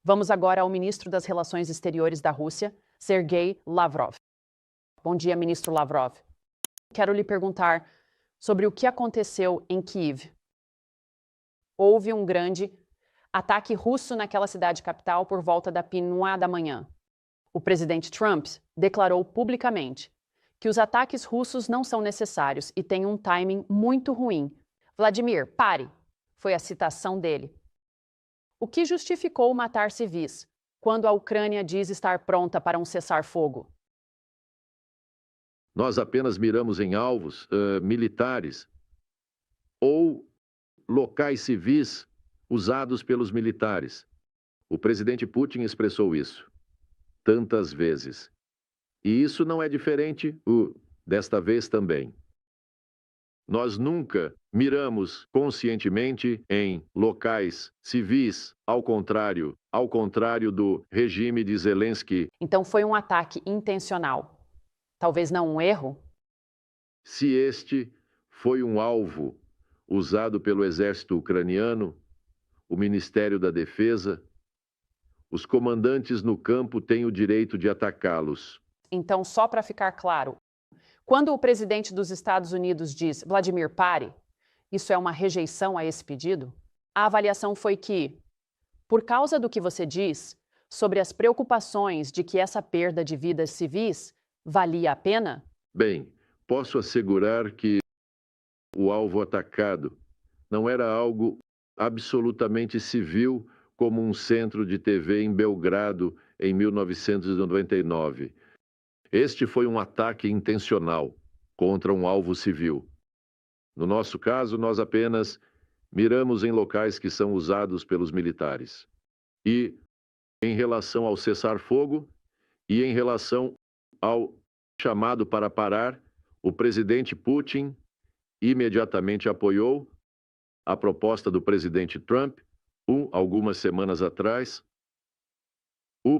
Vamos agora ao ministro das Relações Exteriores da Rússia, Sergei Lavrov. Bom dia, ministro Lavrov. Quero lhe perguntar sobre o que aconteceu em Kiev. Houve um grande ataque russo naquela cidade capital por volta da 1h da manhã. O presidente Trump declarou publicamente que os ataques russos não são necessários e têm um timing muito ruim. Vladimir, pare! Foi a citação dele. O que justificou matar civis, quando a Ucrânia diz estar pronta para um cessar-fogo? Nós apenas miramos em alvos militares ou locais civis usados pelos militares. O presidente Putin expressou isso tantas vezes. E isso não é diferente desta vez também. Nós nunca miramos conscientemente em locais civis, ao contrário do regime de Zelensky. Então foi um ataque intencional. Talvez não um erro? Se este foi um alvo usado pelo exército ucraniano, o Ministério da Defesa, os comandantes no campo têm o direito de atacá-los. Então, só para ficar claro, quando o presidente dos Estados Unidos diz Vladimir, pare, isso é uma rejeição a esse pedido? A avaliação foi que, por causa do que você diz sobre as preocupações de que essa perda de vidas civis valia a pena? Bem, posso assegurar que o alvo atacado não era algo absolutamente civil, como um centro de TV em Belgrado em 1999. Este foi um ataque intencional contra um alvo civil. No nosso caso, nós apenas miramos em locais que são usados pelos militares. E em relação ao cessar-fogo e em relação ao chamado para parar, o presidente Putin imediatamente apoiou a proposta do presidente Trump, algumas semanas atrás,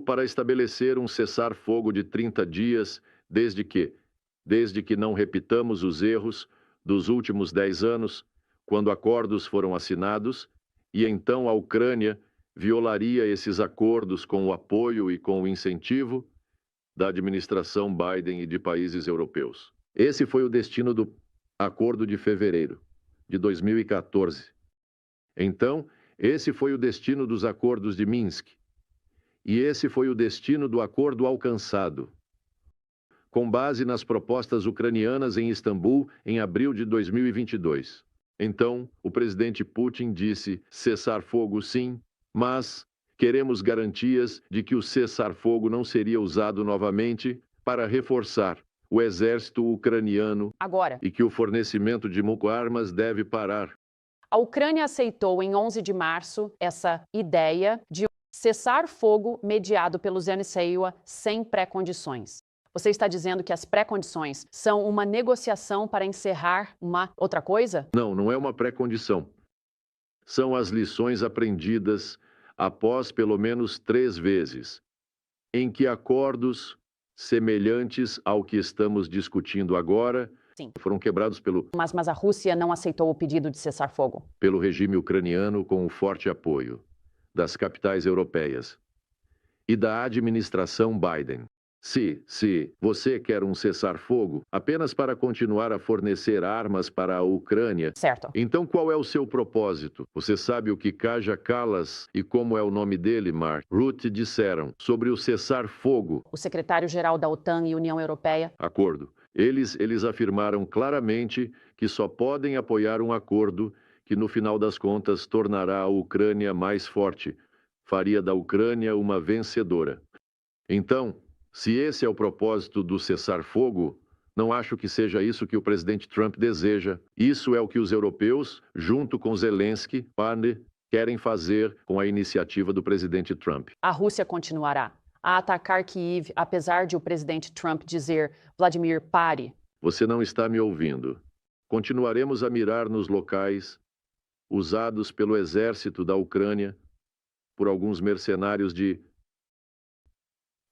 para estabelecer um cessar-fogo de 30 dias, desde que não repitamos os erros dos últimos 10 anos, quando acordos foram assinados, e então a Ucrânia violaria esses acordos com o apoio e com o incentivo da administração Biden e de países europeus. Esse foi o destino do acordo de fevereiro de 2014. Então, esse foi o destino dos acordos de Minsk. E esse foi o destino do acordo alcançado, com base nas propostas ucranianas em Istambul em abril de 2022. Então, o presidente Putin disse cessar-fogo sim, mas queremos garantias de que o cessar-fogo não seria usado novamente para reforçar o exército ucraniano Agora, e que o fornecimento de armas deve parar. a Ucrânia aceitou em 11 de março essa ideia de cessar-fogo mediado pelo Zanissewa sem pré-condições. Você está dizendo que as pré-condições são uma negociação para encerrar uma outra coisa? Não, não é uma pré-condição. São as lições aprendidas após pelo menos 3 vezes, em que acordos semelhantes ao que estamos discutindo agora Sim. foram quebrados Mas a Rússia não aceitou o pedido de cessar-fogo. pelo regime ucraniano com o forte apoio das capitais europeias e da administração Biden. Se você quer um cessar-fogo apenas para continuar a fornecer armas para a Ucrânia, Certo. então qual é o seu propósito? Você sabe o que Kaja Kallas e como é o nome dele, Mark Rutte, disseram sobre o cessar-fogo? O secretário-geral da OTAN e União Europeia. Acordo. Eles afirmaram claramente que só podem apoiar um acordo que, no final das contas, tornará a Ucrânia mais forte, faria da Ucrânia uma vencedora. Então, se esse é o propósito do cessar-fogo, não acho que seja isso que o presidente Trump deseja. Isso é o que os europeus, junto com Zelensky, querem fazer com a iniciativa do presidente Trump. A Rússia continuará a atacar Kiev, apesar de o presidente Trump dizer Vladimir, pare. Você não está me ouvindo. Continuaremos a mirar nos locais usados pelo exército da Ucrânia por alguns mercenários de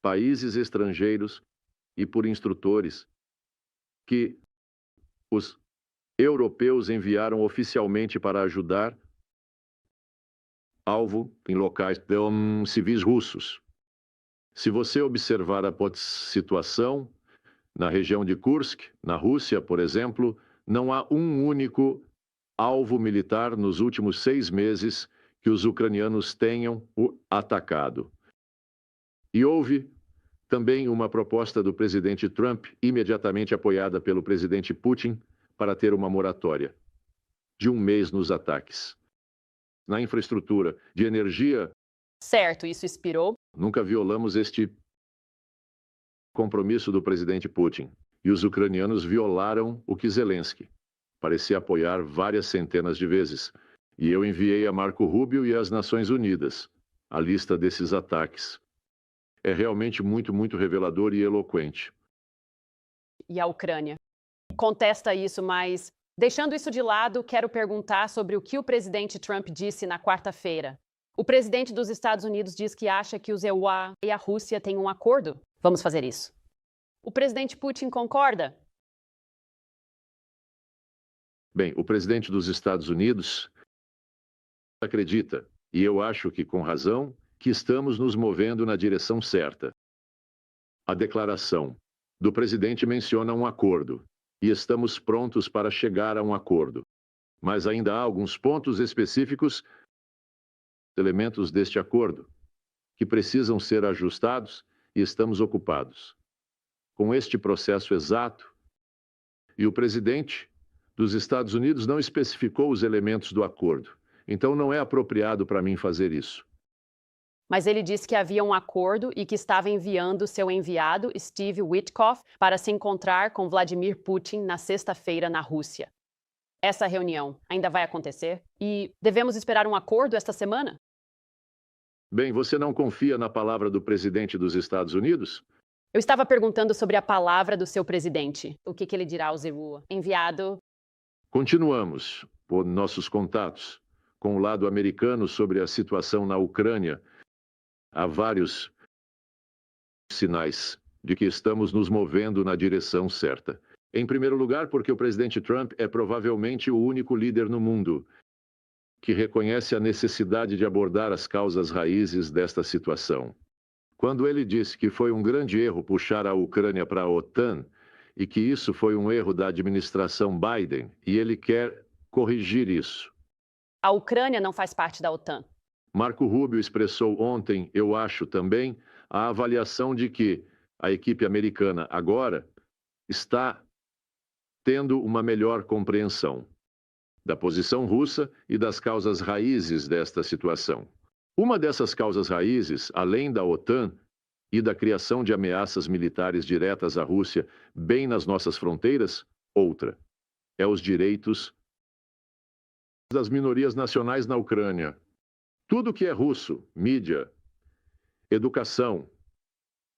países estrangeiros e por instrutores que os europeus enviaram oficialmente para ajudar alvo em locais civis russos. Se você observar a situação na região de Kursk, na Rússia, por exemplo, não há um único alvo militar nos últimos 6 meses que os ucranianos tenham atacado. E houve também uma proposta do presidente Trump, imediatamente apoiada pelo presidente Putin, para ter uma moratória de 1 mês nos ataques. Na infraestrutura de energia, Certo, isso expirou. nunca violamos este compromisso do presidente Putin. E os ucranianos violaram o que Zelensky parecia apoiar várias centenas de vezes. E eu enviei a Marco Rubio e às Nações Unidas a lista desses ataques. É realmente muito, muito revelador e eloquente. E a Ucrânia contesta isso, mas, deixando isso de lado, quero perguntar sobre o que o presidente Trump disse na quarta-feira. O presidente dos Estados Unidos diz que acha que os EUA e a Rússia têm um acordo. Vamos fazer isso. O presidente Putin concorda? Bem, o presidente dos Estados Unidos acredita, e eu acho que com razão, que estamos nos movendo na direção certa. A declaração do presidente menciona um acordo, e estamos prontos para chegar a um acordo. Mas ainda há alguns pontos específicos, elementos deste acordo, que precisam ser ajustados e estamos ocupados com este processo exato. E o presidente dos Estados Unidos não especificou os elementos do acordo. Então não é apropriado para mim fazer isso. Mas ele disse que havia um acordo e que estava enviando seu enviado, Steve Witkoff, para se encontrar com Vladimir Putin na sexta-feira na Rússia. Essa reunião ainda vai acontecer? E devemos esperar um acordo esta semana? Bem, você não confia na palavra do presidente dos Estados Unidos? Eu estava perguntando sobre a palavra do seu presidente. O que ele dirá ao Zeru? Enviado. Continuamos por nossos contatos com o lado americano sobre a situação na Ucrânia. Há vários sinais de que estamos nos movendo na direção certa. Em primeiro lugar, porque o presidente Trump é provavelmente o único líder no mundo que reconhece a necessidade de abordar as causas raízes desta situação. Quando ele disse que foi um grande erro puxar a Ucrânia para a OTAN e que isso foi um erro da administração Biden, e ele quer corrigir isso. A Ucrânia não faz parte da OTAN. Marco Rubio expressou ontem, eu acho também, a avaliação de que a equipe americana agora está tendo uma melhor compreensão da posição russa e das causas raízes desta situação. Uma dessas causas raízes, além da OTAN e da criação de ameaças militares diretas à Rússia bem nas nossas fronteiras, outra é os direitos das minorias nacionais na Ucrânia. Tudo que é russo, mídia, educação,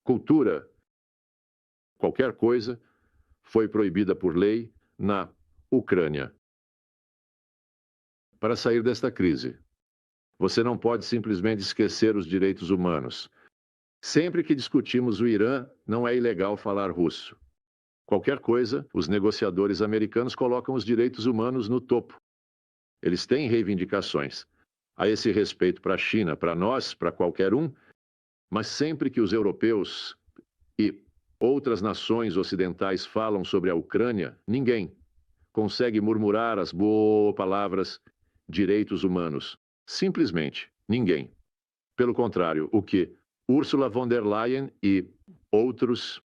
cultura, qualquer coisa, foi proibida por lei na Ucrânia. Para sair desta crise, você não pode simplesmente esquecer os direitos humanos. Sempre que discutimos o Irã, não é ilegal falar russo. Qualquer coisa, os negociadores americanos colocam os direitos humanos no topo. Eles têm reivindicações a esse respeito para a China, para nós, para qualquer um, mas sempre que os europeus e outras nações ocidentais falam sobre a Ucrânia, ninguém consegue murmurar as boas palavras direitos humanos. Simplesmente ninguém. Pelo contrário, o que Ursula von der Leyen e outras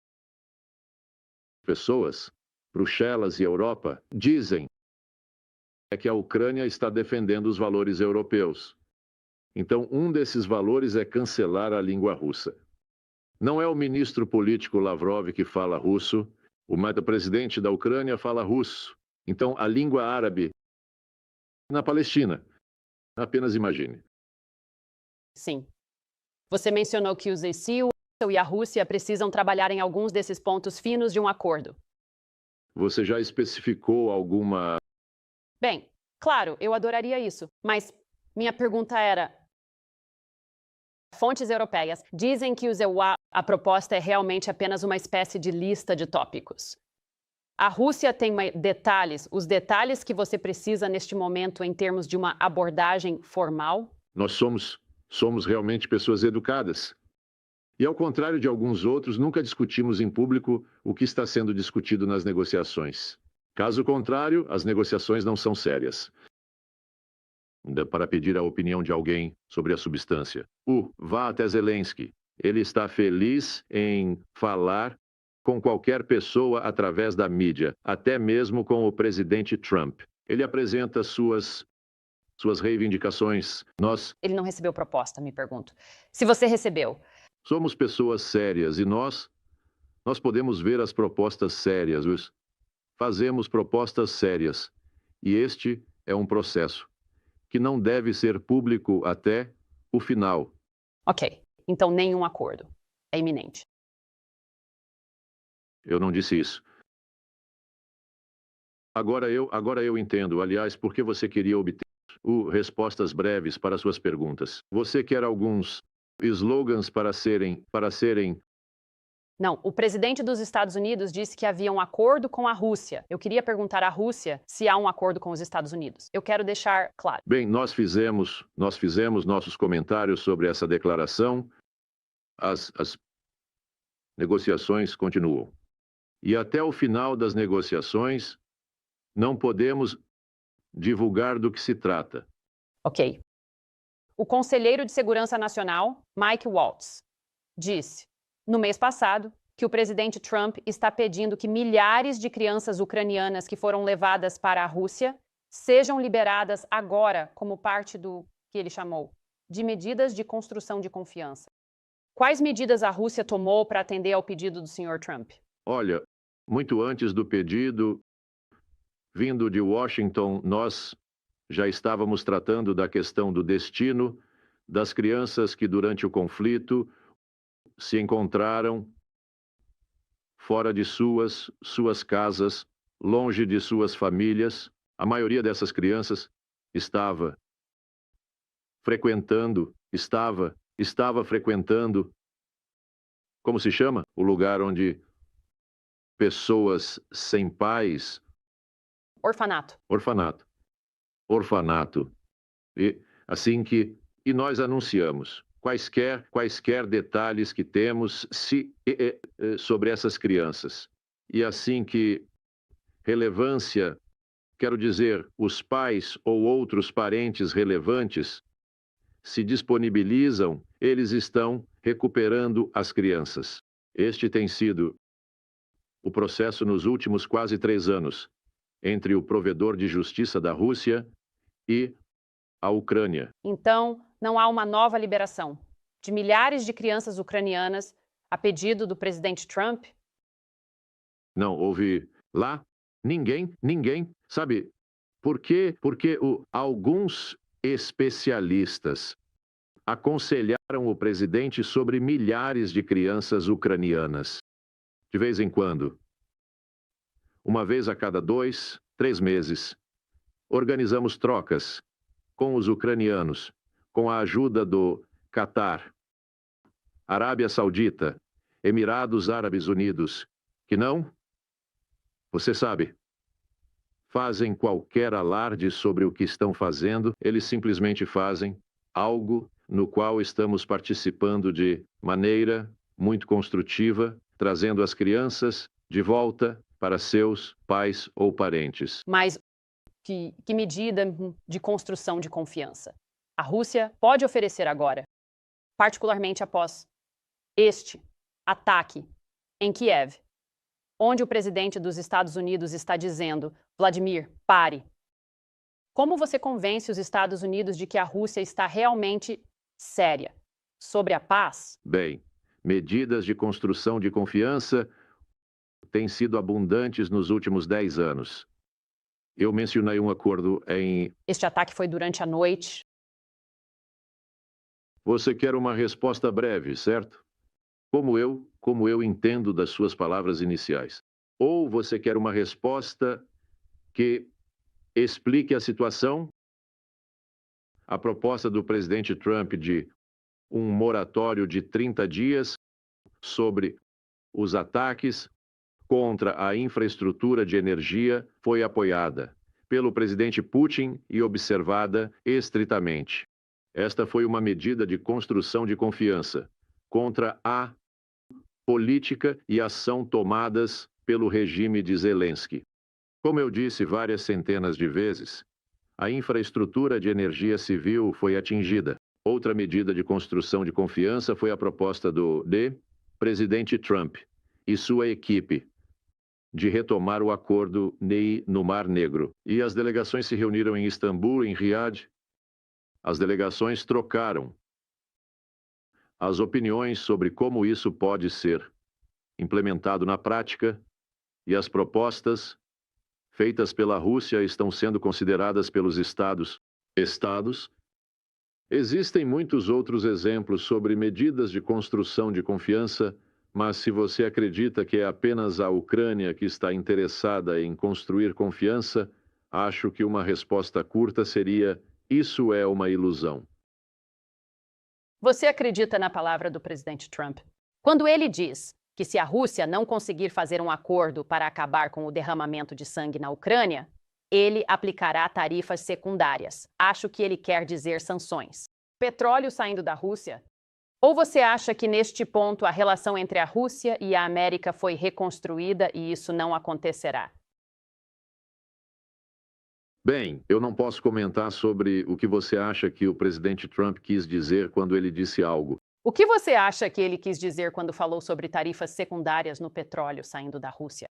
pessoas, Bruxelas e Europa, dizem é que a Ucrânia está defendendo os valores europeus. Então, um desses valores é cancelar a língua russa. Não é o ministro político Lavrov que fala russo, o presidente da Ucrânia fala russo. Então, a língua árabe na Palestina. Apenas imagine. Sim. Você mencionou que os ECU e a Rússia precisam trabalhar em alguns desses pontos finos de um acordo. Você já especificou alguma... Bem, claro, eu adoraria isso, mas minha pergunta era... Fontes europeias dizem que os EUA, a proposta é realmente apenas uma espécie de lista de tópicos. A Rússia tem detalhes, os detalhes que você precisa neste momento em termos de uma abordagem formal? Nós somos realmente pessoas educadas. E ao contrário de alguns outros, nunca discutimos em público o que está sendo discutido nas negociações. Caso contrário, as negociações não são sérias. Para pedir a opinião de alguém sobre a substância. Vá até Zelensky. Ele está feliz em falar com qualquer pessoa através da mídia, até mesmo com o presidente Trump. Ele apresenta suas reivindicações. Ele não recebeu proposta, me pergunto. Se você recebeu. Somos pessoas sérias e nós podemos ver as propostas sérias. Fazemos propostas sérias. E este é um processo que não deve ser público até o final. Ok, então nenhum acordo. É iminente. Eu não disse isso. Agora eu entendo, aliás, por que você queria obter respostas breves para suas perguntas. Você quer alguns slogans para serem... Não, o presidente dos Estados Unidos disse que havia um acordo com a Rússia. Eu queria perguntar à Rússia se há um acordo com os Estados Unidos. Eu quero deixar claro. Bem, nós fizemos nossos comentários sobre essa declaração. As negociações continuam. E até o final das negociações, não podemos divulgar do que se trata. Ok. O conselheiro de Segurança Nacional, Mike Waltz, disse, no mês passado, que o presidente Trump está pedindo que milhares de crianças ucranianas que foram levadas para a Rússia sejam liberadas agora como parte do que ele chamou de medidas de construção de confiança. Quais medidas a Rússia tomou para atender ao pedido do Sr. Trump? Olha, muito antes do pedido, vindo de Washington, nós já estávamos tratando da questão do destino das crianças que durante o conflito se encontraram fora de suas casas, longe de suas famílias. A maioria dessas crianças estava frequentando, como se chama? O lugar onde pessoas sem pais... Orfanato. Orfanato. E nós anunciamos quaisquer detalhes que temos sobre essas crianças. E assim que relevância, quero dizer, os pais ou outros parentes relevantes se disponibilizam, eles estão recuperando as crianças. Este tem sido o processo nos últimos quase 3 anos, entre o provedor de justiça da Rússia e a Ucrânia. Então, não há uma nova liberação de milhares de crianças ucranianas a pedido do presidente Trump? Não houve lá ninguém, sabe? Porque alguns especialistas aconselharam o presidente sobre milhares de crianças ucranianas. De vez em quando, uma vez a cada 2, 3 meses, organizamos trocas com os ucranianos, com a ajuda do Catar, Arábia Saudita, Emirados Árabes Unidos, que não, você sabe, fazem qualquer alarde sobre o que estão fazendo, eles simplesmente fazem algo no qual estamos participando de maneira muito construtiva, trazendo as crianças de volta para seus pais ou parentes. Mas que medida de construção de confiança a Rússia pode oferecer agora, particularmente após este ataque em Kiev, onde o presidente dos Estados Unidos está dizendo: Vladimir, pare. Como você convence os Estados Unidos de que a Rússia está realmente séria sobre a paz? Bem, medidas de construção de confiança têm sido abundantes nos últimos 10 anos. Eu mencionei um acordo em... Este ataque foi durante a noite. Você quer uma resposta breve, certo? Como eu entendo das suas palavras iniciais. Ou você quer uma resposta que explique a situação? A proposta do presidente Trump de um moratório de 30 dias sobre os ataques contra a infraestrutura de energia foi apoiada pelo presidente Putin e observada estritamente. Esta foi uma medida de construção de confiança contra a política e ação tomadas pelo regime de Zelensky. Como eu disse várias centenas de vezes, a infraestrutura de energia civil foi atingida. Outra medida de construção de confiança foi a proposta do presidente Trump e sua equipe de retomar o acordo NEI no Mar Negro. E as delegações se reuniram em Istambul, em Riad. As delegações trocaram as opiniões sobre como isso pode ser implementado na prática, e as propostas feitas pela Rússia estão sendo consideradas pelos estados. Existem muitos outros exemplos sobre medidas de construção de confiança, mas se você acredita que é apenas a Ucrânia que está interessada em construir confiança, acho que uma resposta curta seria: isso é uma ilusão. Você acredita na palavra do presidente Trump? Quando ele diz que se a Rússia não conseguir fazer um acordo para acabar com o derramamento de sangue na Ucrânia, ele aplicará tarifas secundárias. Acho que ele quer dizer sanções. Petróleo saindo da Rússia? Ou você acha que neste ponto a relação entre a Rússia e a América foi reconstruída e isso não acontecerá? Bem, eu não posso comentar sobre o que você acha que o presidente Trump quis dizer quando ele disse algo. O que você acha que ele quis dizer quando falou sobre tarifas secundárias no petróleo saindo da Rússia?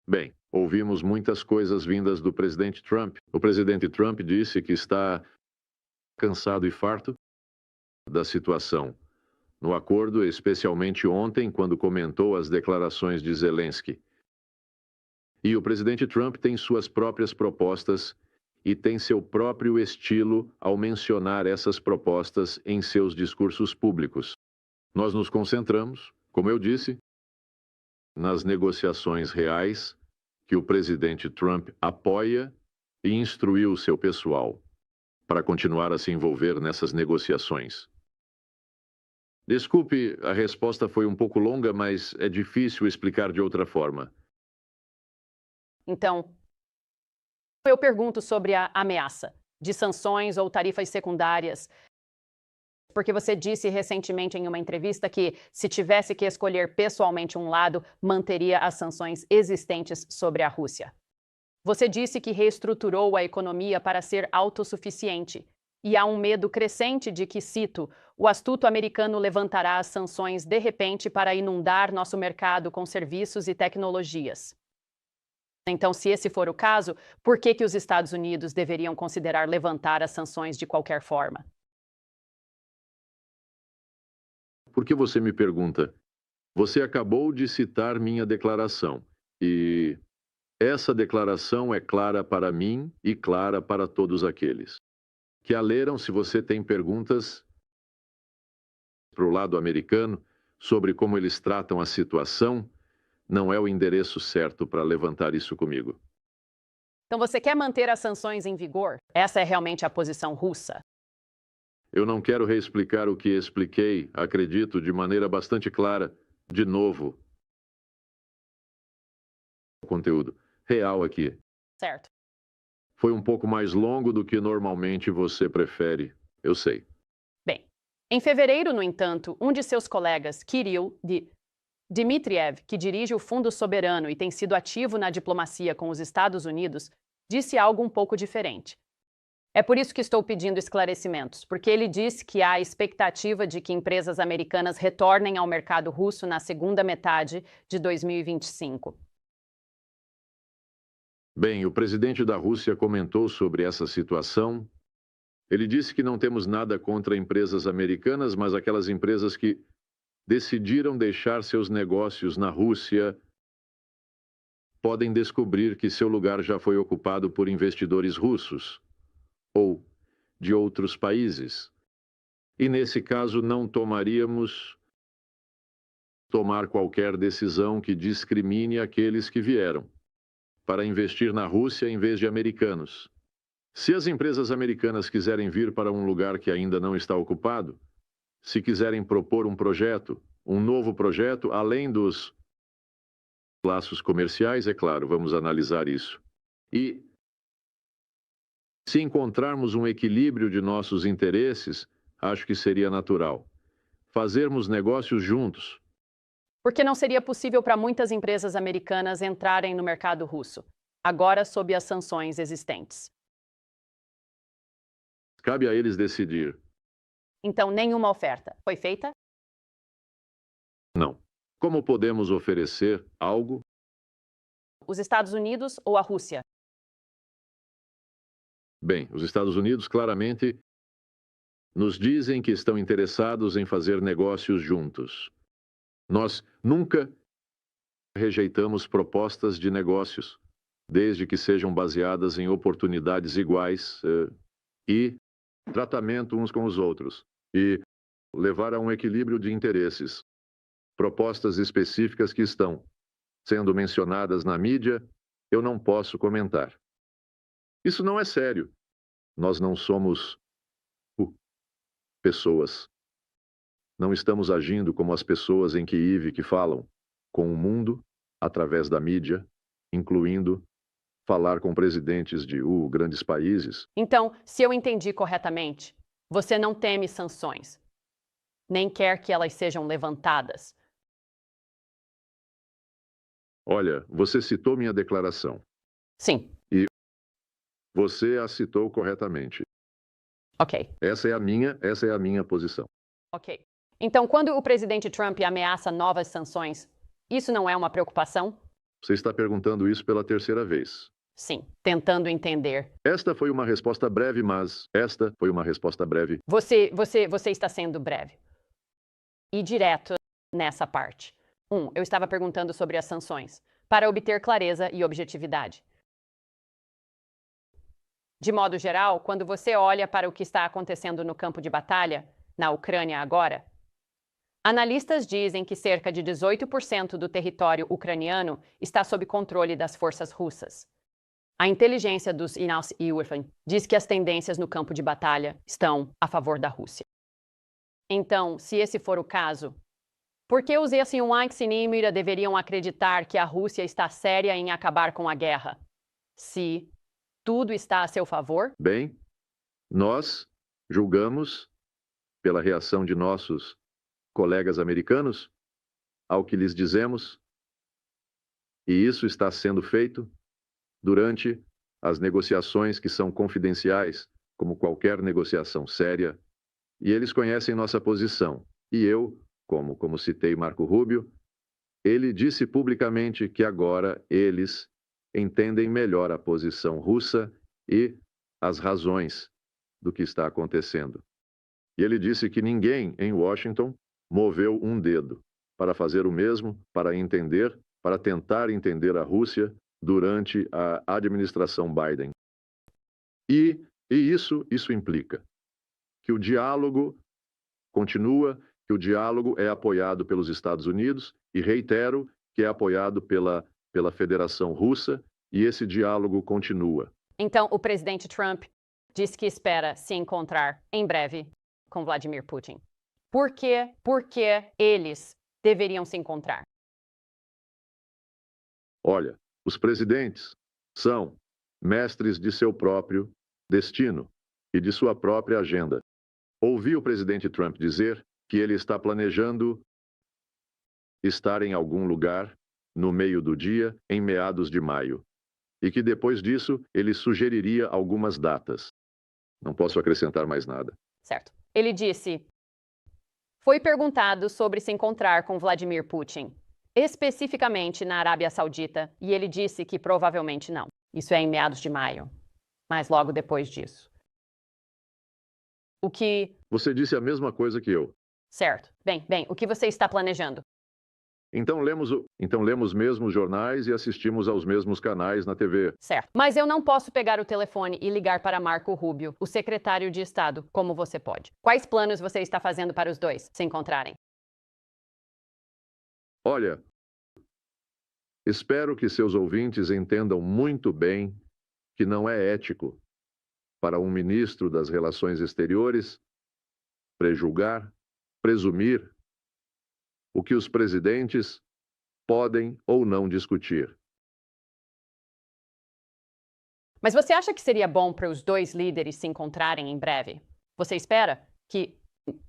Bem, ouvimos muitas coisas vindas do presidente Trump. O presidente Trump disse que está cansado e farto da situação no acordo, especialmente ontem, quando comentou as declarações de Zelensky. E o presidente Trump tem suas próprias propostas e tem seu próprio estilo ao mencionar essas propostas em seus discursos públicos. Nós nos concentramos, como eu disse, nas negociações reais que o presidente Trump apoia e instruiu o seu pessoal para continuar a se envolver nessas negociações. Desculpe, a resposta foi um pouco longa, mas é difícil explicar de outra forma. Então, eu pergunto sobre a ameaça de sanções ou tarifas secundárias, porque você disse recentemente em uma entrevista que, se tivesse que escolher pessoalmente um lado, manteria as sanções existentes sobre a Rússia. Você disse que reestruturou a economia para ser autossuficiente. E há um medo crescente de que, cito, o astuto americano levantará as sanções de repente para inundar nosso mercado com serviços e tecnologias. Então, se esse for o caso, por que os Estados Unidos deveriam considerar levantar as sanções de qualquer forma? Por que você me pergunta? Você acabou de citar minha declaração. E essa declaração é clara para mim e clara para todos aqueles que a leram. Se você tem perguntas para o lado americano sobre como eles tratam a situação, não é o endereço certo para levantar isso comigo. Então, você quer manter as sanções em vigor? Essa é realmente a posição russa? Eu não quero reexplicar o que expliquei, acredito, de maneira bastante clara, de novo. O conteúdo real aqui. Certo. Foi um pouco mais longo do que normalmente você prefere, eu sei. Bem, em fevereiro, no entanto, um de seus colegas, Kirill Dmitriev, que dirige o Fundo Soberano e tem sido ativo na diplomacia com os Estados Unidos, disse algo um pouco diferente. É por isso que estou pedindo esclarecimentos, porque ele disse que há a expectativa de que empresas americanas retornem ao mercado russo na segunda metade de 2025. Bem, o presidente da Rússia comentou sobre essa situação. Ele disse que não temos nada contra empresas americanas, mas aquelas empresas que decidiram deixar seus negócios na Rússia podem descobrir que seu lugar já foi ocupado por investidores russos ou de outros países. E nesse caso não tomaríamos tomar qualquer decisão que discrimine aqueles que vieram para investir na Rússia em vez de americanos. Se as empresas americanas quiserem vir para um lugar que ainda não está ocupado, se quiserem propor um projeto, um novo projeto, além dos laços comerciais, é claro, vamos analisar isso. E Se encontrarmos um equilíbrio de nossos interesses, acho que seria natural. Fazermos negócios juntos. Porque não seria possível para muitas empresas americanas entrarem no mercado russo, agora sob as sanções existentes. Cabe a eles decidir. Então, nenhuma oferta foi feita? Não. Como podemos oferecer algo? Os Estados Unidos ou a Rússia? Bem, os Estados Unidos claramente nos dizem que estão interessados em fazer negócios juntos. Nós nunca rejeitamos propostas de negócios, desde que sejam baseadas em oportunidades iguais e tratamento uns com os outros, e levar a um equilíbrio de interesses. Propostas específicas que estão sendo mencionadas na mídia, eu não posso comentar. Isso não é sério. Nós não somos pessoas. Não estamos agindo como as pessoas em Kiev que falam com o mundo através da mídia, incluindo falar com presidentes de grandes países. Então, se eu entendi corretamente, você não teme sanções, nem quer que elas sejam levantadas. Olha, você citou minha declaração. Sim. E você a citou corretamente. Ok. Essa é a minha posição. Ok. Então, quando o presidente Trump ameaça novas sanções, isso não é uma preocupação? Você está perguntando isso pela terceira vez. Sim, tentando entender. Esta foi uma resposta breve, mas esta foi uma resposta breve. Você está sendo breve e direto nessa parte. Eu estava perguntando sobre as sanções, para obter clareza e objetividade. De modo geral, quando você olha para o que está acontecendo no campo de batalha, na Ucrânia agora, analistas dizem que cerca de 18% do território ucraniano está sob controle das forças russas. A inteligência dos INAUS e URFAN diz que as tendências no campo de batalha estão a favor da Rússia. Então, se esse for o caso, por que os Yasinwaks e Nimira deveriam acreditar que a Rússia está séria em acabar com a guerra? Se tudo está a seu favor? Bem, nós julgamos, pela reação de nossos colegas americanos, ao que lhes dizemos, e isso está sendo feito durante as negociações que são confidenciais, como qualquer negociação séria, e eles conhecem nossa posição. E eu, como citei Marco Rubio, ele disse publicamente que agora eles entendem melhor a posição russa e as razões do que está acontecendo. E ele disse que ninguém em Washington moveu um dedo para fazer o mesmo, para tentar entender a Rússia durante a administração Biden. E isso implica que o diálogo continua, que o diálogo é apoiado pelos Estados Unidos, e reitero que é apoiado pela Federação Russa, e esse diálogo continua. Então, o presidente Trump diz que espera se encontrar em breve com Vladimir Putin. Por que eles deveriam se encontrar? Olha, os presidentes são mestres de seu próprio destino e de sua própria agenda. Ouvi o presidente Trump dizer que ele está planejando estar em algum lugar no meio do dia, em meados de maio, e que depois disso ele sugeriria algumas datas. Não posso acrescentar mais nada. Certo. Ele disse: foi perguntado sobre se encontrar com Vladimir Putin, especificamente na Arábia Saudita, e ele disse que provavelmente não. Isso é em meados de maio, mas logo depois disso. O que... Você disse a mesma coisa que eu. Certo. Bem, o que você está planejando? Então lemos mesmos jornais e assistimos aos mesmos canais na TV. Certo. Mas eu não posso pegar o telefone e ligar para Marco Rubio, o secretário de Estado, como você pode. Quais planos você está fazendo para os dois se encontrarem? Olha, espero que seus ouvintes entendam muito bem que não é ético para um ministro das Relações Exteriores prejulgar, presumir o que os presidentes podem ou não discutir. Mas você acha que seria bom para os dois líderes se encontrarem em breve? Você espera que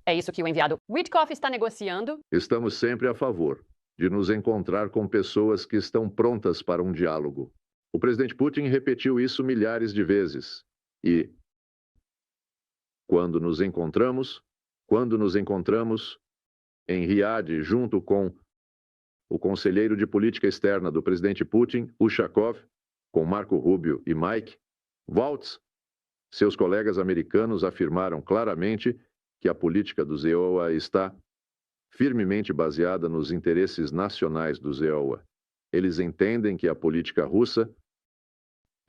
é isso que o enviado Witkoff está negociando? Estamos sempre a favor de nos encontrar com pessoas que estão prontas para um diálogo. O presidente Putin repetiu isso milhares de vezes. E quando nos encontramos em Riad, junto com o conselheiro de política externa do presidente Putin, Ushakov, com Marco Rubio e Mike Waltz, seus colegas americanos afirmaram claramente que a política do ZEOA está firmemente baseada nos interesses nacionais do ZEOA. Eles entendem que a política russa,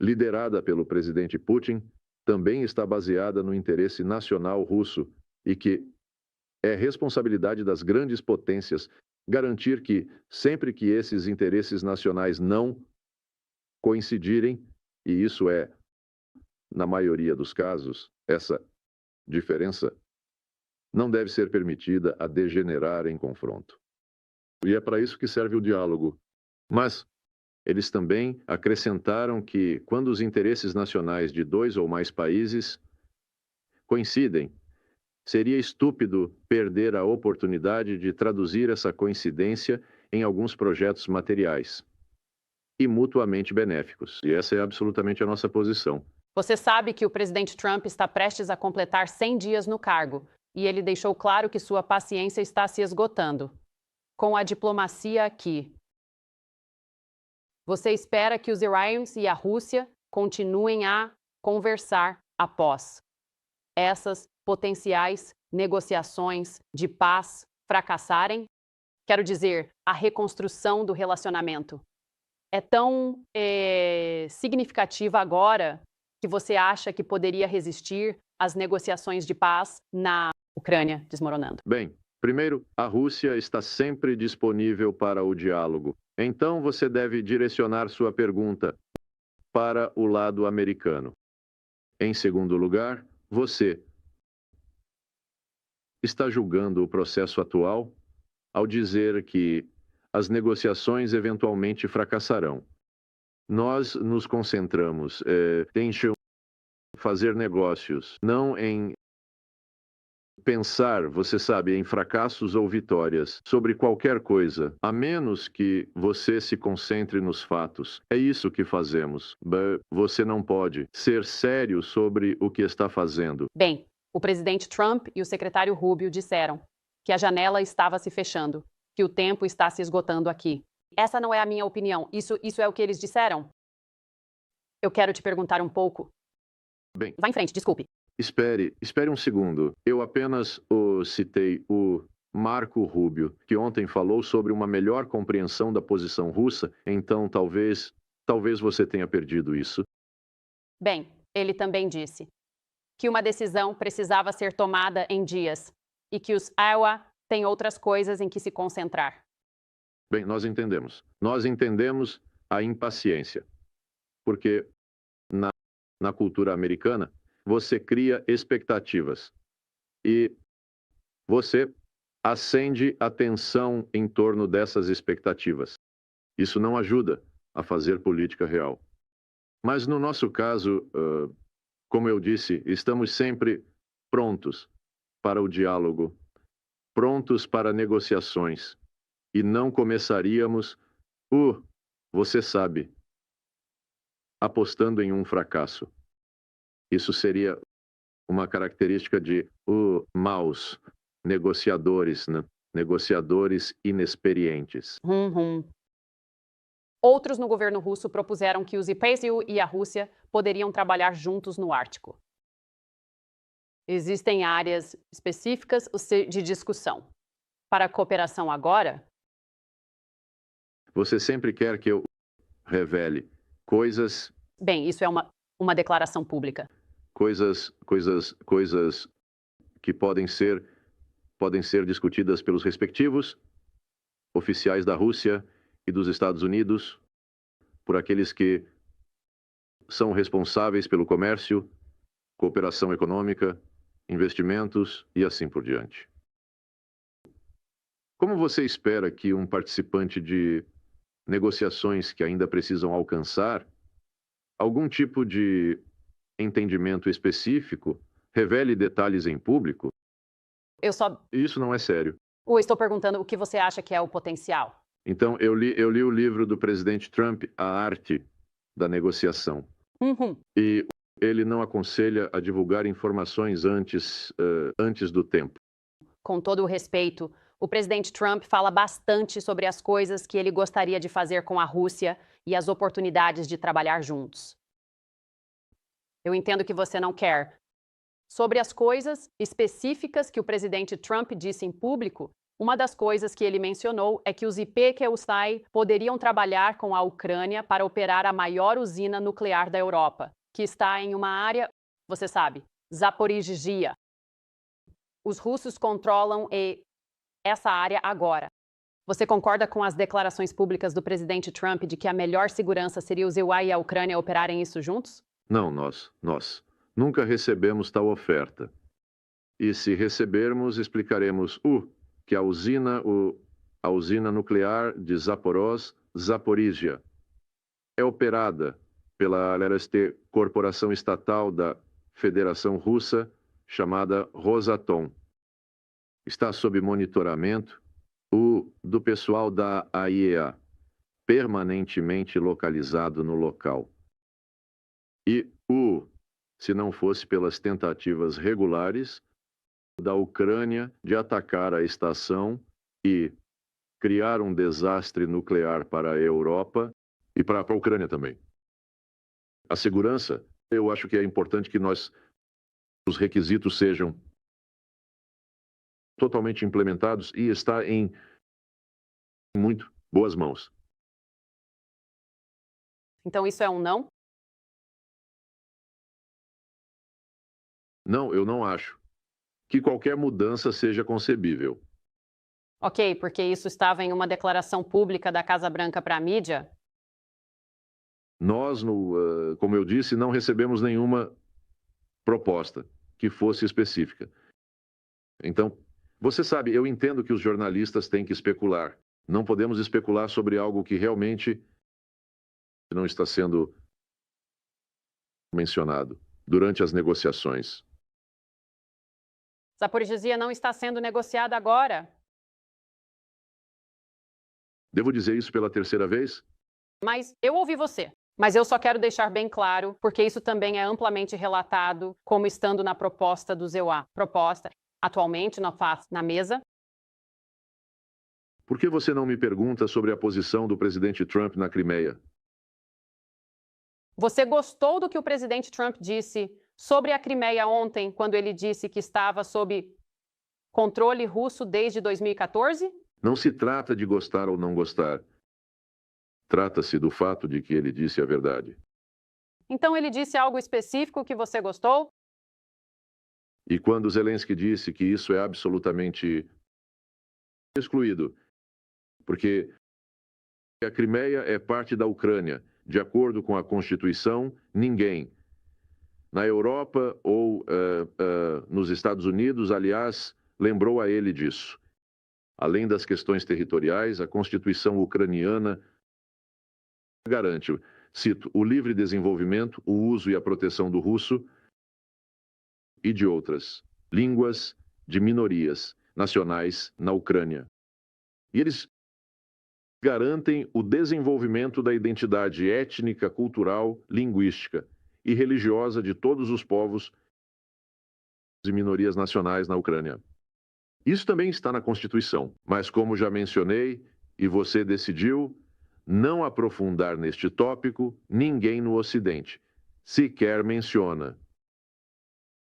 liderada pelo presidente Putin, também está baseada no interesse nacional russo e que é responsabilidade das grandes potências garantir que, sempre que esses interesses nacionais não coincidirem, e isso é, na maioria dos casos, essa diferença não deve ser permitida a degenerar em confronto. E é para isso que serve o diálogo. Mas eles também acrescentaram que, quando os interesses nacionais de dois ou mais países coincidem, seria estúpido perder a oportunidade de traduzir essa coincidência em alguns projetos materiais e mutuamente benéficos. E essa é absolutamente a nossa posição. Você sabe que o presidente Trump está prestes a completar 100 dias no cargo e ele deixou claro que sua paciência está se esgotando. Com a diplomacia aqui, você espera que os Iranians e a Rússia continuem a conversar após essas potenciais negociações de paz fracassarem? Quero dizer, a reconstrução do relacionamento é tão significativa agora que você acha que poderia resistir às negociações de paz na Ucrânia desmoronando? Bem, primeiro, a Rússia está sempre disponível para o diálogo. Então você deve direcionar sua pergunta para o lado americano. Em segundo lugar, você está julgando o processo atual ao dizer que as negociações eventualmente fracassarão. Nós nos concentramos em fazer negócios, não em pensar, você sabe, em fracassos ou vitórias sobre qualquer coisa, a menos que você se concentre nos fatos. É isso que fazemos. Você não pode ser sério sobre o que está fazendo. Bem, o presidente Trump e o secretário Rubio disseram que a janela estava se fechando, que o tempo está se esgotando aqui. Essa não é a minha opinião. Isso é o que eles disseram? Eu quero te perguntar um pouco. Bem, vá em frente, desculpe. Espere um segundo. Eu apenas citei o Marco Rubio, que ontem falou sobre uma melhor compreensão da posição russa, então talvez você tenha perdido isso. Bem, ele também disse que uma decisão precisava ser tomada em dias e que os Iowa têm outras coisas em que se concentrar. Bem, nós entendemos. Nós entendemos a impaciência, porque na cultura americana, você cria expectativas e você acende a tensão em torno dessas expectativas. Isso não ajuda a fazer política real. Mas no nosso caso, como eu disse, estamos sempre prontos para o diálogo, prontos para negociações. E não começaríamos, você sabe, apostando em um fracasso. Isso seria uma característica de maus negociadores, né? Negociadores inexperientes. Outros no governo russo propuseram que os IPESU e a Rússia poderiam trabalhar juntos no Ártico. Existem áreas específicas de discussão. Para a cooperação agora? Você sempre quer que eu revele coisas... Bem, isso é uma declaração pública. Coisas que podem ser discutidas pelos respectivos oficiais da Rússia e dos Estados Unidos, por aqueles que são responsáveis pelo comércio, cooperação econômica, investimentos e assim por diante. Como você espera que um participante de negociações que ainda precisam alcançar algum tipo de entendimento específico, revele detalhes em público, Eu só isso não é sério. estou perguntando o que você acha que é o potencial. Então, eu li o livro do presidente Trump, A Arte da Negociação, Uhum. e ele não aconselha a divulgar informações antes do tempo. Com todo o respeito, o presidente Trump fala bastante sobre as coisas que ele gostaria de fazer com a Rússia e as oportunidades de trabalhar juntos. Eu entendo que você não quer. Sobre as coisas específicas que o presidente Trump disse em público, uma das coisas que ele mencionou é que os IPEC-USAI poderiam trabalhar com a Ucrânia para operar a maior usina nuclear da Europa, que está em uma área, você sabe, Zaporizhzhia. Os russos controlam essa área agora. Você concorda com as declarações públicas do presidente Trump de que a melhor segurança seria os EUA e a Ucrânia operarem isso juntos? Não, nós nunca recebemos tal oferta. E se recebermos, explicaremos que a usina nuclear de Zaporizhia, é operada pela LRST, corporação estatal da Federação Russa, chamada Rosatom. Está sob monitoramento do pessoal da AIEA, permanentemente localizado no local. E se não fosse pelas tentativas regulares da Ucrânia de atacar a estação e criar um desastre nuclear para a Europa e para a Ucrânia também. A segurança, eu acho que é importante que os requisitos sejam totalmente implementados e está em muito boas mãos. Então isso é um não? Não, eu não acho que qualquer mudança seja concebível. Ok, porque isso estava em uma declaração pública da Casa Branca para a mídia? Nós, como eu disse, não recebemos nenhuma proposta que fosse específica. Então, você sabe, eu entendo que os jornalistas têm que especular. Não podemos especular sobre algo que realmente não está sendo mencionado durante as negociações. Zaporizhzhia não está sendo negociada agora. Devo dizer isso pela terceira vez? Mas eu ouvi você. Mas eu só quero deixar bem claro, porque isso também é amplamente relatado como estando na proposta do ZEUA. Proposta atualmente na mesa. Por que você não me pergunta sobre a posição do presidente Trump na Crimeia? Você gostou do que o presidente Trump disse sobre a Crimeia ontem, quando ele disse que estava sob controle russo desde 2014? Não se trata de gostar ou não gostar. Trata-se do fato de que ele disse a verdade. Então ele disse algo específico que você gostou? E quando Zelensky disse que isso é absolutamente excluído, porque a Crimeia é parte da Ucrânia, de acordo com a Constituição, ninguém, na Europa ou nos Estados Unidos, aliás, lembrou a ele disso. Além das questões territoriais, a Constituição ucraniana garante, cito, o livre desenvolvimento, o uso e a proteção do russo e de outras línguas de minorias nacionais na Ucrânia. E eles garantem o desenvolvimento da identidade étnica, cultural, linguística e religiosa de todos os povos e minorias nacionais na Ucrânia. Isso também está na Constituição, mas como já mencionei e você decidiu não aprofundar neste tópico, ninguém no Ocidente sequer menciona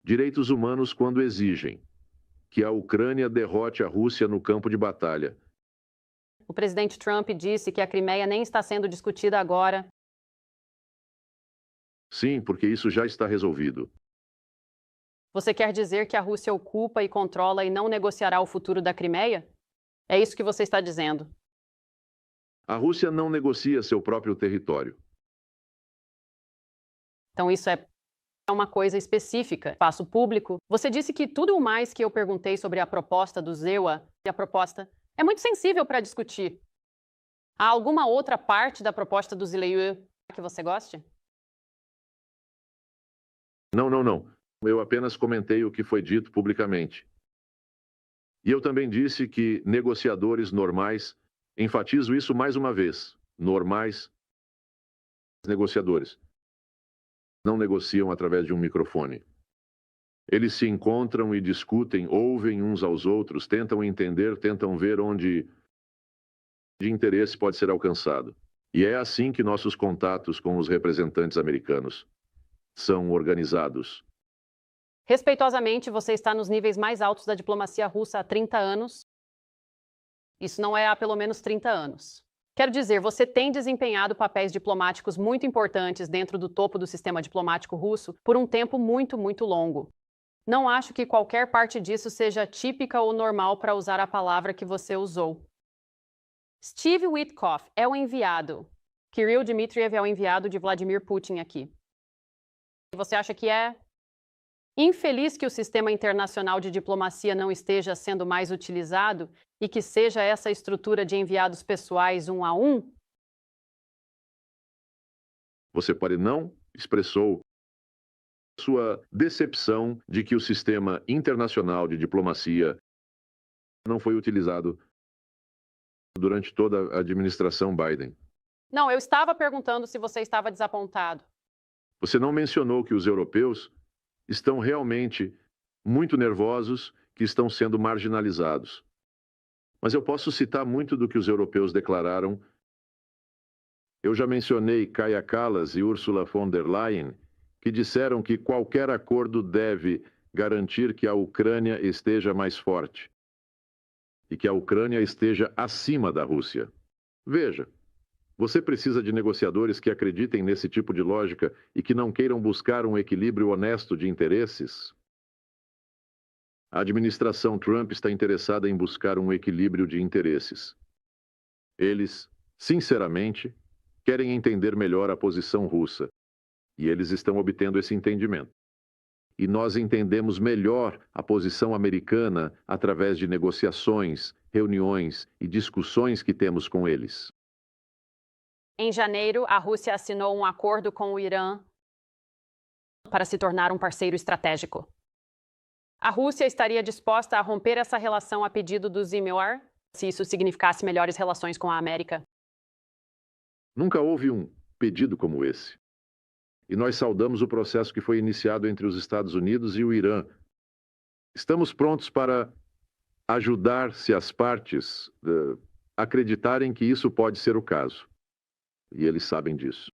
direitos humanos quando exigem que a Ucrânia derrote a Rússia no campo de batalha. O presidente Trump disse que a Crimeia nem está sendo discutida agora. Sim, porque isso já está resolvido. Você quer dizer que a Rússia ocupa e controla e não negociará o futuro da Crimeia? É isso que você está dizendo. A Rússia não negocia seu próprio território. Então isso é uma coisa específica, espaço público. Você disse que tudo o mais que eu perguntei sobre a proposta do ZEUA e a proposta é muito sensível para discutir. Há alguma outra parte da proposta do ZEUA que você goste? Não, não, não. Eu apenas comentei o que foi dito publicamente. E eu também disse que negociadores normais, enfatizo isso mais uma vez, normais negociadores, não negociam através de um microfone. Eles se encontram e discutem, ouvem uns aos outros, tentam entender, tentam ver onde de interesse pode ser alcançado. E é assim que nossos contatos com os representantes americanos são organizados. Respeitosamente, você está nos níveis mais altos da diplomacia russa há 30 anos. Isso não é há pelo menos 30 anos. Quero dizer, você tem desempenhado papéis diplomáticos muito importantes dentro do topo do sistema diplomático russo por um tempo muito, muito longo. Não acho que qualquer parte disso seja típica ou normal para usar a palavra que você usou. Steve Witkoff é o enviado. Kirill Dmitriev é o enviado de Vladimir Putin aqui. Você acha que é infeliz que o sistema internacional de diplomacia não esteja sendo mais utilizado e que seja essa estrutura de enviados pessoais 1 a 1? Você pode não expressou sua decepção de que o sistema internacional de diplomacia não foi utilizado durante toda a administração Biden. Não, eu estava perguntando se você estava desapontado. Você não mencionou que os europeus estão realmente muito nervosos, que estão sendo marginalizados. Mas eu posso citar muito do que os europeus declararam. Eu já mencionei Kaja Kallas e Ursula von der Leyen, que disseram que qualquer acordo deve garantir que a Ucrânia esteja mais forte e que a Ucrânia esteja acima da Rússia. Veja, você precisa de negociadores que acreditem nesse tipo de lógica e que não queiram buscar um equilíbrio honesto de interesses. A administração Trump está interessada em buscar um equilíbrio de interesses. Eles, sinceramente, querem entender melhor a posição russa, e eles estão obtendo esse entendimento. E nós entendemos melhor a posição americana através de negociações, reuniões e discussões que temos com eles. Em janeiro, a Rússia assinou um acordo com o Irã para se tornar um parceiro estratégico. A Rússia estaria disposta a romper essa relação a pedido do Zimmer, se isso significasse melhores relações com a América? Nunca houve um pedido como esse. E nós saudamos o processo que foi iniciado entre os Estados Unidos e o Irã. Estamos prontos para ajudar se as partes acreditarem que isso pode ser o caso. E eles sabem disso.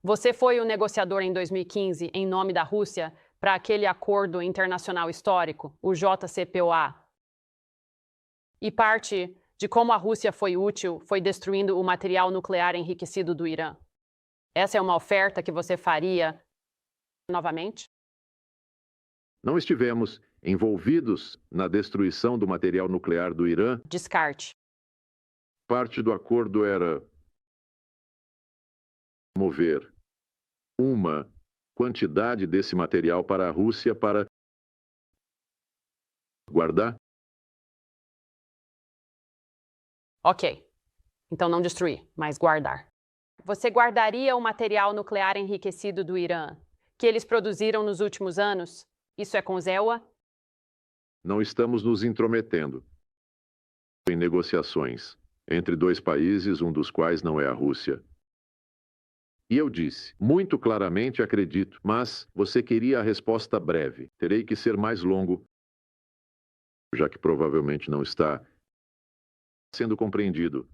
Você foi o negociador em 2015, em nome da Rússia, para aquele acordo internacional histórico, o JCPOA. E parte de como a Rússia foi útil foi destruindo o material nuclear enriquecido do Irã. Essa é uma oferta que você faria novamente? Não estivemos envolvidos na destruição do material nuclear do Irã. Descarte. Parte do acordo era mover uma quantidade desse material para a Rússia para guardar. Ok. Então não destruir, mas guardar. Você guardaria o material nuclear enriquecido do Irã, que eles produziram nos últimos anos? Isso é com ZEUA? Não estamos nos intrometendo em negociações entre dois países, um dos quais não é a Rússia. E eu disse, muito claramente acredito, mas você queria a resposta breve. Terei que ser mais longo, já que provavelmente não está sendo compreendido.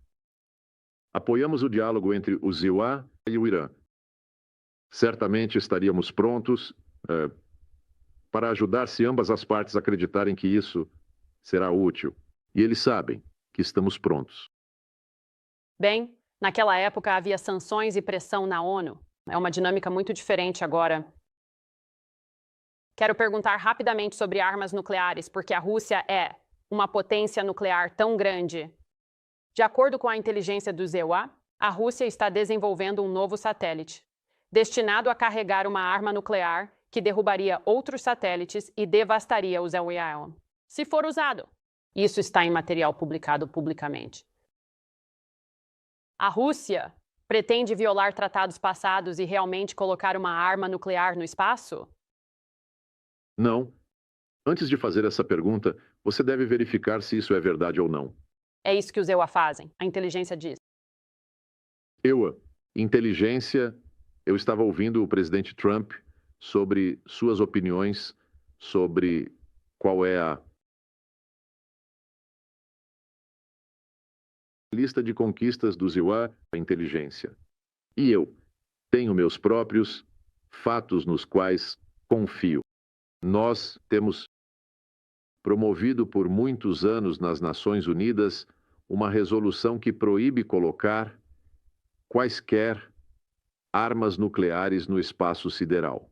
Apoiamos o diálogo entre o ZEUA e o Irã. Certamente estaríamos prontos para ajudar se ambas as partes acreditarem que isso será útil. E eles sabem que estamos prontos. Bem, naquela época havia sanções e pressão na ONU. É uma dinâmica muito diferente agora. Quero perguntar rapidamente sobre armas nucleares, porque a Rússia é uma potência nuclear tão grande. De acordo com a inteligência do ZEUA, a Rússia está desenvolvendo um novo satélite, destinado a carregar uma arma nuclear que derrubaria outros satélites e devastaria os ZEUA, se for usado. Isso está em material publicado publicamente. A Rússia Pretende violar tratados passados e realmente colocar uma arma nuclear no espaço? Não. Antes de fazer essa pergunta, você deve verificar se isso é verdade ou não. É isso que os EUA fazem, a inteligência diz. EUA, inteligência, eu estava ouvindo o presidente Trump sobre suas opiniões sobre qual é a lista de conquistas dos EUA, a inteligência. E eu tenho meus próprios fatos nos quais confio. Nós temos promovido por muitos anos nas Nações Unidas uma resolução que proíbe colocar quaisquer armas nucleares no espaço sideral.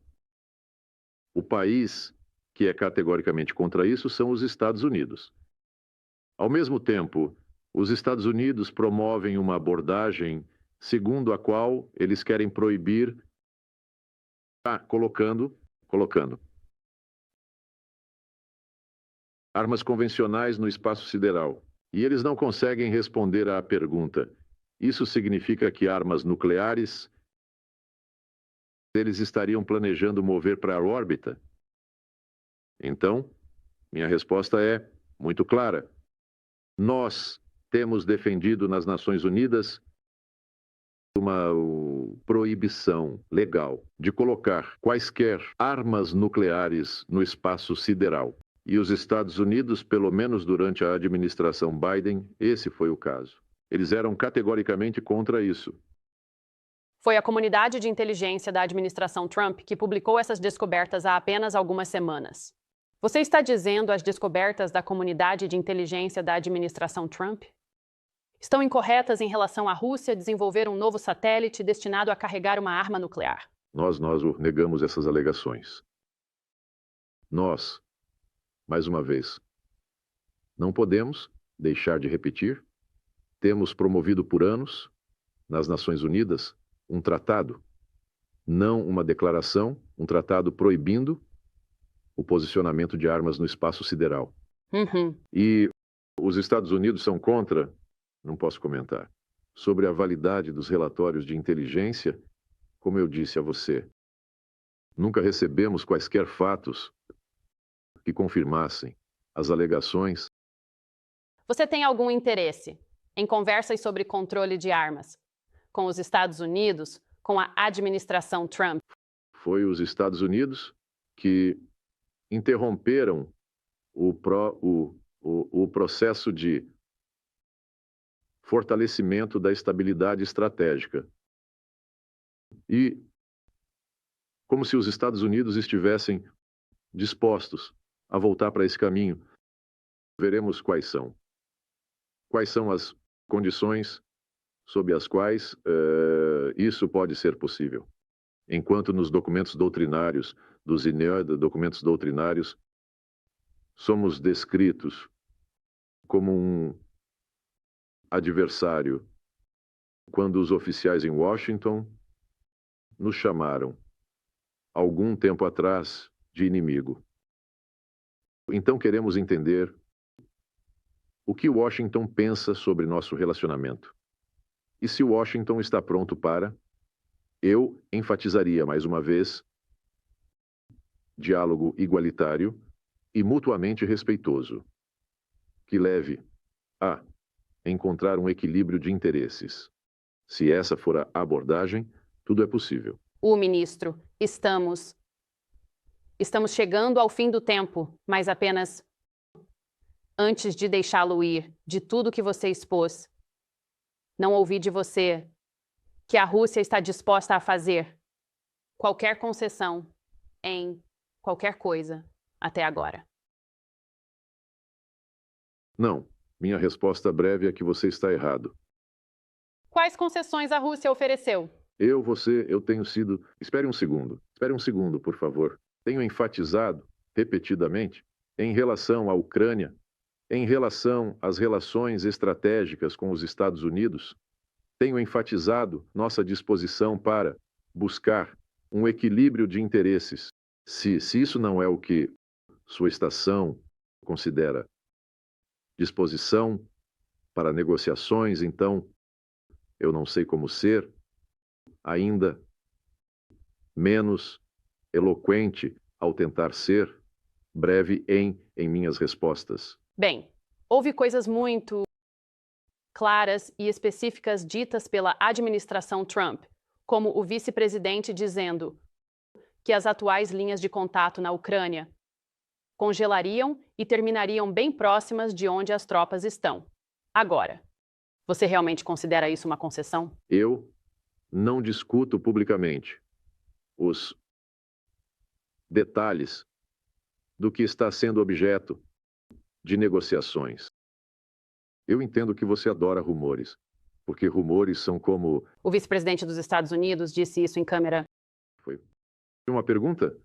O país que é categoricamente contra isso são os Estados Unidos. Ao mesmo tempo, os Estados Unidos promovem uma abordagem segundo a qual eles querem proibir colocando armas convencionais no espaço sideral. E eles não conseguem responder à pergunta: isso significa que armas nucleares eles estariam planejando mover para a órbita? Então, minha resposta é muito clara. Nós temos defendido nas Nações Unidas uma proibição legal de colocar quaisquer armas nucleares no espaço sideral. E os Estados Unidos, pelo menos durante a administração Biden, esse foi o caso. Eles eram categoricamente contra isso. Foi a comunidade de inteligência da administração Trump que publicou essas descobertas há apenas algumas semanas. Você está dizendo as descobertas da comunidade de inteligência da administração Trump estão incorretas em relação à Rússia desenvolver um novo satélite destinado a carregar uma arma nuclear? Nós negamos essas alegações. Nós, mais uma vez, não podemos deixar de repetir, temos promovido por anos, nas Nações Unidas, um tratado, não uma declaração, um tratado proibindo o posicionamento de armas no espaço sideral. E os Estados Unidos são contra, não posso comentar, sobre a validade dos relatórios de inteligência, como eu disse a você. Nunca recebemos quaisquer fatos que confirmassem as alegações. Você tem algum interesse em conversas sobre controle de armas com os Estados Unidos, com a administração Trump? Foi os Estados Unidos que interromperam o processo de fortalecimento da estabilidade estratégica. E como se os Estados Unidos estivessem dispostos a voltar para esse caminho. Veremos quais são. Quais são as condições sob as quais isso pode ser possível. Enquanto nos documentos doutrinários, dos documentos doutrinários, somos descritos como um adversário, quando os oficiais em Washington nos chamaram, algum tempo atrás, de inimigo. Então queremos entender o que Washington pensa sobre nosso relacionamento. E se Washington está pronto para, eu enfatizaria mais uma vez, diálogo igualitário e mutuamente respeitoso, que leve a encontrar um equilíbrio de interesses. Se essa for a abordagem, tudo é possível. Ministro, estamos chegando ao fim do tempo, mas apenas antes de deixá-lo ir, de tudo que você expôs, não ouvi de você que a Rússia está disposta a fazer qualquer concessão em qualquer coisa até agora. Não. Minha resposta breve é que você está errado. Quais concessões a Rússia ofereceu? Eu tenho sido... Espere um segundo, por favor. Tenho enfatizado, repetidamente, em relação à Ucrânia, em relação às relações estratégicas com os Estados Unidos, tenho enfatizado nossa disposição para buscar um equilíbrio de interesses. Se isso não é o que sua estação considera disposição para negociações, então eu não sei como ser, ainda menos eloquente ao tentar ser breve em minhas respostas. Bem, houve coisas muito claras e específicas ditas pela administração Trump, como o vice-presidente dizendo que as atuais linhas de contato na Ucrânia congelariam e terminariam bem próximas de onde as tropas estão. Agora, você realmente considera isso uma concessão? Eu não discuto publicamente os detalhes do que está sendo objeto de negociações. Eu entendo que você adora rumores, porque rumores são como... O vice-presidente dos Estados Unidos disse isso em câmera. Foi uma pergunta?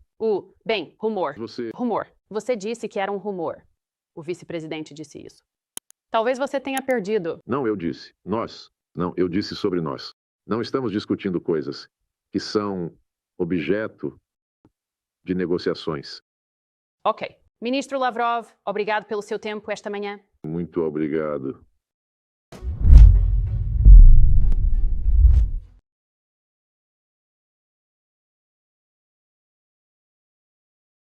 Bem, rumor. Você... Rumor. Você disse que era um rumor. O vice-presidente disse isso. Talvez você tenha perdido. Não, eu disse. Nós. Não, eu disse sobre nós. Não estamos discutindo coisas que são objeto de negociações. Ok. Ministro Lavrov, obrigado pelo seu tempo esta manhã. Muito obrigado.